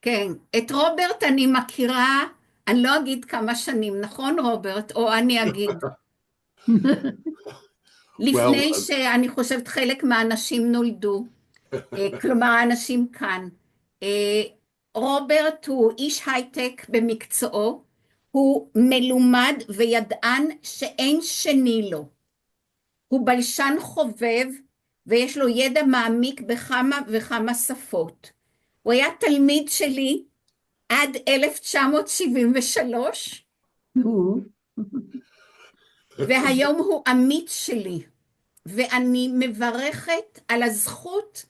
כן, את רוברט אני מכירה, אני לא אגיד כמה שנים, נכון רוברט? או אני אגיד. Well, לפני שאני חושבת חלק מהאנשים נולדו, כלומר האנשים כאן. רוברט הוא איש הייטק במקצועו, הוא מלומד וידען שאין שני לו. הוא בלשן חובב ויש לו ידע מעמיק בכמה וכמה שפות. הוא היה תלמיד שלי עד 1973, והיום הוא עמית שלי, ואני מברכת על הזכות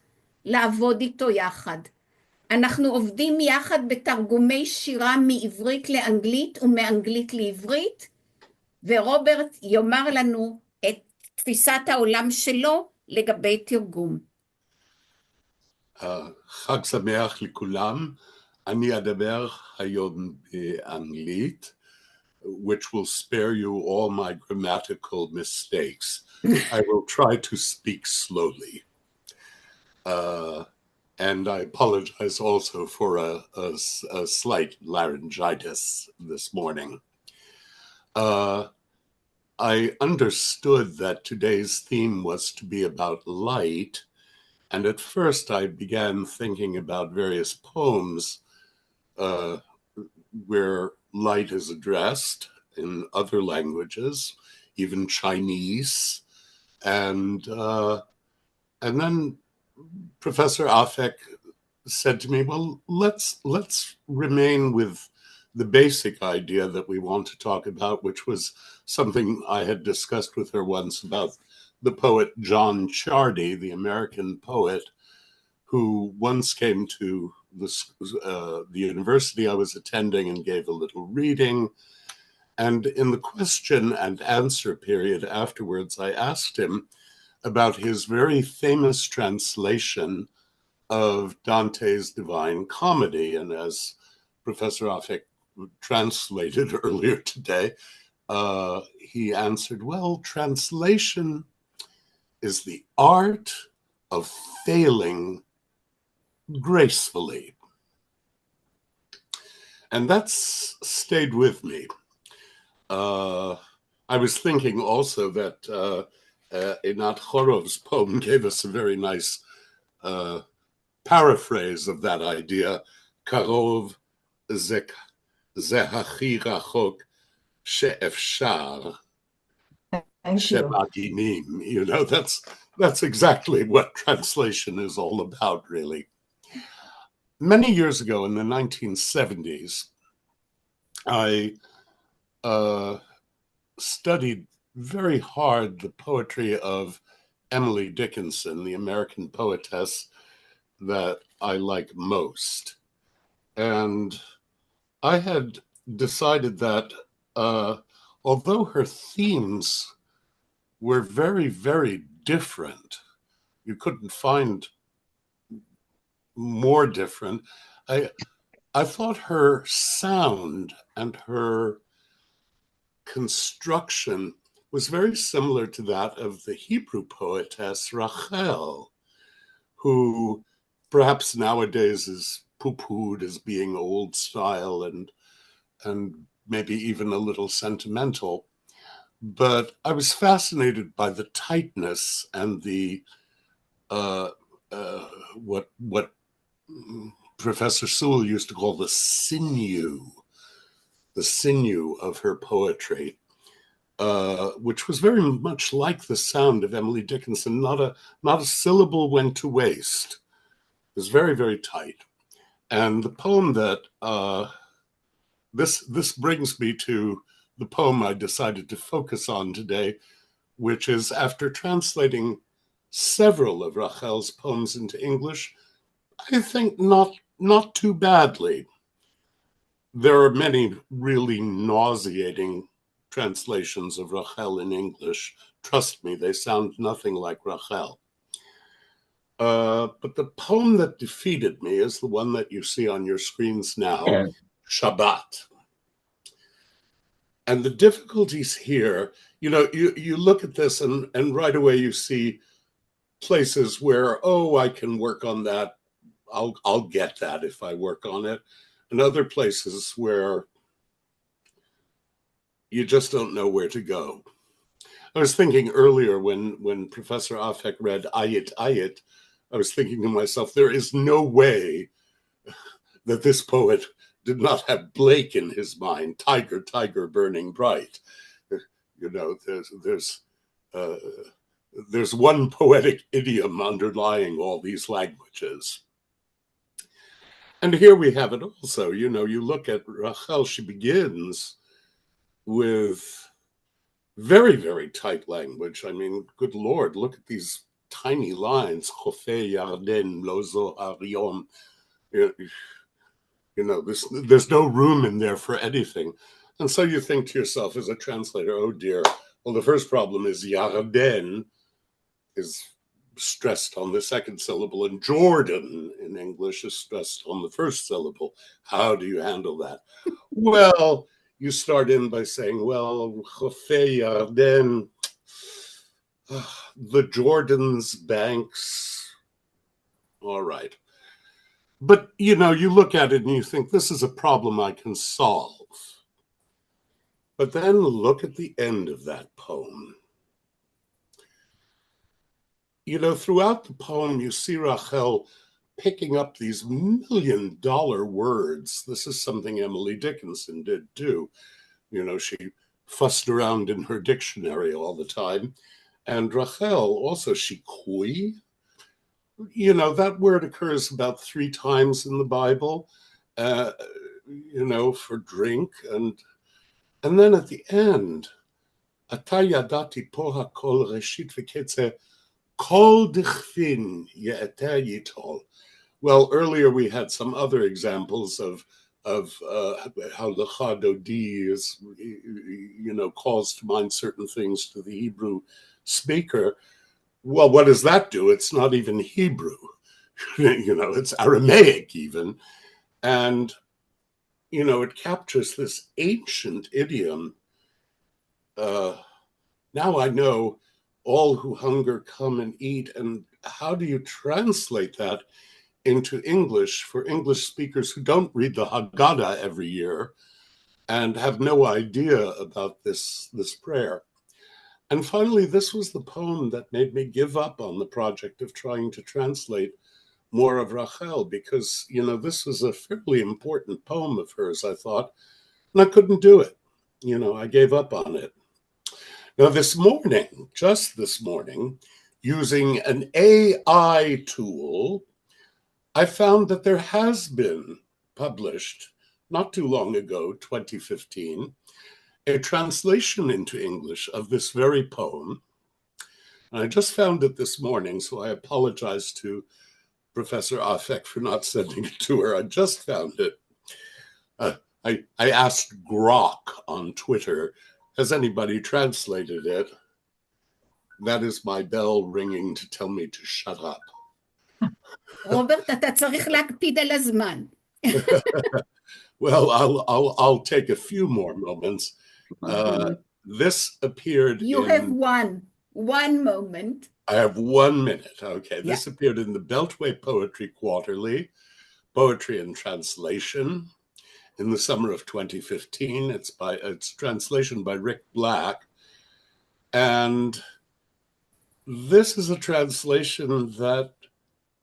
לעבוד איתו יחד. אנחנו עובדים יחד בתרגומי שירה מעברית לאנגלית ומאנגלית לעברית, ורוברט יאמר לנו את תפיסת העולם שלו לגבי תרגום. חג שמח לכולם. אני אדבר היום באנגלית, which will spare you all my grammatical mistakes. I will try to speak slowly. And I apologize also for a slight laryngitis this morning. I understood that today's theme was to be about light, and at first I began thinking about various poems where light is addressed in other languages, even Chinese, and then Professor Afek said to me, well, let's remain with the basic idea that we want to talk about, which was something I had discussed with her once about the poet John Chardy, the American poet, who once came to the university I was attending and gave a little reading. And in the question and answer period afterwards, I asked him about his very famous translation of Dante's Divine Comedy. And as Professor Afek translated earlier today, he answered, well, translation is the art of failing gracefully. And that's stayed with me. I was thinking also that Einat Chorov's poem gave us a very nice paraphrase of that idea. Karov ze hachi rachok she'efshar she'magimim. You know, that's exactly what translation is all about, really. Many years ago in the 1970s, I studied very hard the poetry of Emily Dickinson, the American poetess that I like most. And I had decided that although her themes were very, very different, you couldn't find more different, I thought her sound and her construction was very similar to that of the Hebrew poetess Rachel, who perhaps nowadays is poo-pooed as being old style and maybe even a little sentimental. But I was fascinated by the tightness and the what Professor Sewell used to call the sinew of her poetry, which was very much like the sound of Emily Dickinson. Not a syllable went to waste. It was very, very tight. And the poem that this brings me to the poem I decided to focus on today, which is, after translating several of Rachel's poems into English, I think not too badly. There are many really nauseating translations of Rachel in English. Trust me, they sound nothing like Rachel. But the poem that defeated me is the one that you see on your screens now, Shabbat. And the difficulties here, you know, you look at this and right away you see places where, oh, I can work on that. I'll get that if I work on it. And other places where you just don't know where to go. I was thinking earlier when Professor Afek read Ayit Ayit, I was thinking to myself, there is no way that this poet did not have Blake in his mind, tiger, tiger, burning bright. You know, there's one poetic idiom underlying all these languages. And here we have it also. You know, you look at Rachel, she begins with very, very tight language. I mean, good Lord, look at these tiny lines. Chofei Yarden Lozo Ariom. You know, there's no room in there for anything. And so you think to yourself as a translator, oh dear, well, the first problem is Yarden is stressed on the second syllable, and Jordan in English is stressed on the first syllable. How do you handle that? Well, you start in by saying, well, Chofei Yarden, the Jordan's banks, all right. But, you know, you look at it and you think, this is a problem I can solve. But then look at the end of that poem. You know, throughout the poem, you see Rachel picking up these $1 million words. This is something Emily Dickinson did too. You know, she fussed around in her dictionary all the time. And Rachel also, shikui, you know, that word occurs about 3 times in the Bible, you know, for drink. And then at the end, Ata yadati po hakol reshit v'ketze kol dichfin ye'eteh yitol. Well, earlier we had some other examples of how the Chadodi is, you know, calls to mind certain things to the Hebrew speaker. Well, what does that do? It's not even Hebrew. You know, it's Aramaic even. And, you know, it captures this ancient idiom. Now I know all who hunger come and eat. And how do you translate that into English for English speakers who don't read the Haggadah every year and have no idea about this prayer? And finally, this was the poem that made me give up on the project of trying to translate more of Rachel, because, you know, this was a fairly important poem of hers, I thought, and I couldn't do it. You know, I gave up on it. Now, this morning, just this morning, using an AI tool, I found that there has been published, not too long ago, 2015, a translation into English of this very poem. And I just found it this morning, so I apologize to Professor Afek for not sending it to her. I just found it. I asked Grok on Twitter, has anybody translated it? That is my bell ringing to tell me to shut up. רוברט, אתה צריך להקפיד על הזמן. Well, I'll take a few more moments. This appeared You have one moment. I have 1 minute. Okay, this appeared in the Beltway Poetry Quarterly, Poetry and Translation, in the summer of 2015. It's translation by Rick Black. And this is a translation that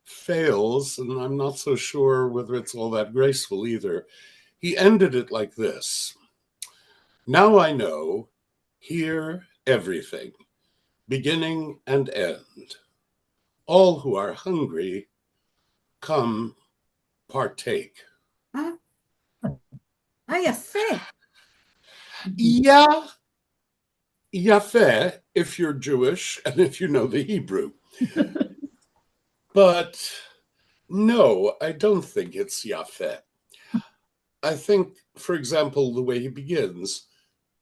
fails, and I'm not so sure whether it's all that graceful either. He ended it like this. Now I know, hear everything, beginning and end. All who are hungry, come partake. יפה. Yeah, yafeh, if you're Jewish and if you know the Hebrew. But no, I don't think it's yafeh. I think, for example, the way he begins,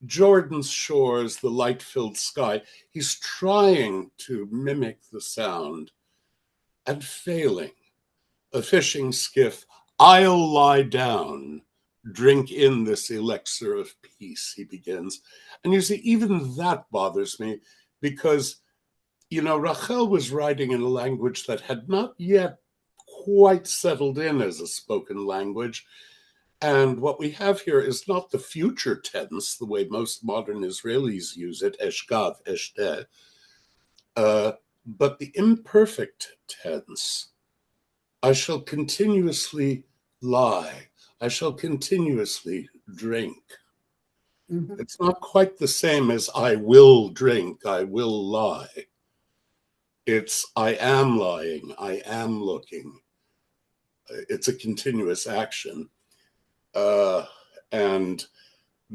Jordan's shores, the light-filled sky, he's trying to mimic the sound and failing. A fishing skiff, I'll lie down, drink in this elixir of peace, he begins. And you see, even that bothers me because, you know, Rachel was writing in a language that had not yet quite settled in as a spoken language. And what we have here is not the future tense, the way most modern Israelis use it, eshgav, eshteh, but the imperfect tense. I shall continuously lie. I shall continuously drink. Mm-hmm. It's not quite the same as I will drink, I will lie. It's I am lying, I am looking. It's a continuous action. And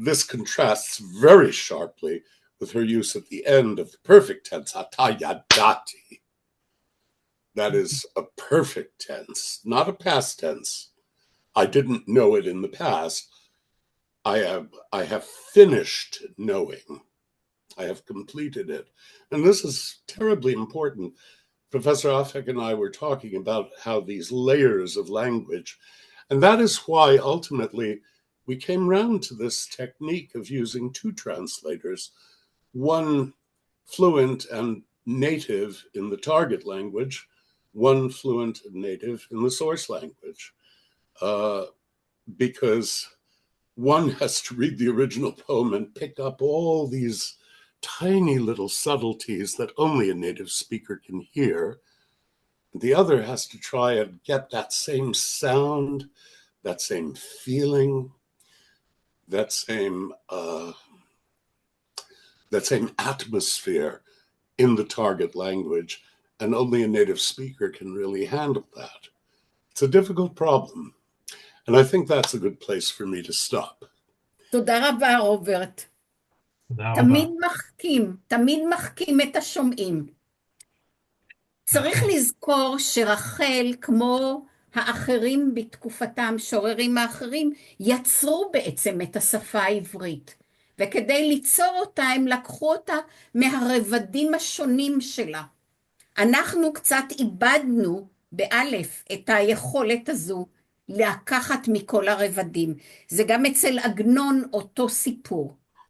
this contrasts very sharply with her use at the end of the perfect tense, atayadati. That is a perfect tense, not a past tense. I didn't know it in the past. I have finished knowing. I have completed it. And this is terribly important. Professor Afek and I were talking about how these layers of language, and that is why ultimately we came round to this technique of using two translators, one fluent and native in the target language, one fluent and native in the source language, because one has to read the original poem and pick up all these tiny little subtleties that only a native speaker can hear. The other has to try and get that same sound, that same feeling, that same atmosphere in the target language, and only a native speaker can really handle that. It's a difficult problem, and I think that's a good place for me to stop. תודה רבה, רוברט. תמיד מחכים את השומעים. צריך לזכור שרחל, כמו האחרים בתקופתם, שוררים האחרים, יצרו בעצם את השפה העברית. וכדי ליצור אותה, הם לקחו אותה מהרבדים השונים שלה. אנחנו קצת איבדנו באלף את היכולת הזו לקחת מכל הרבדים. זה גם אצל עגנון אותו סיפור.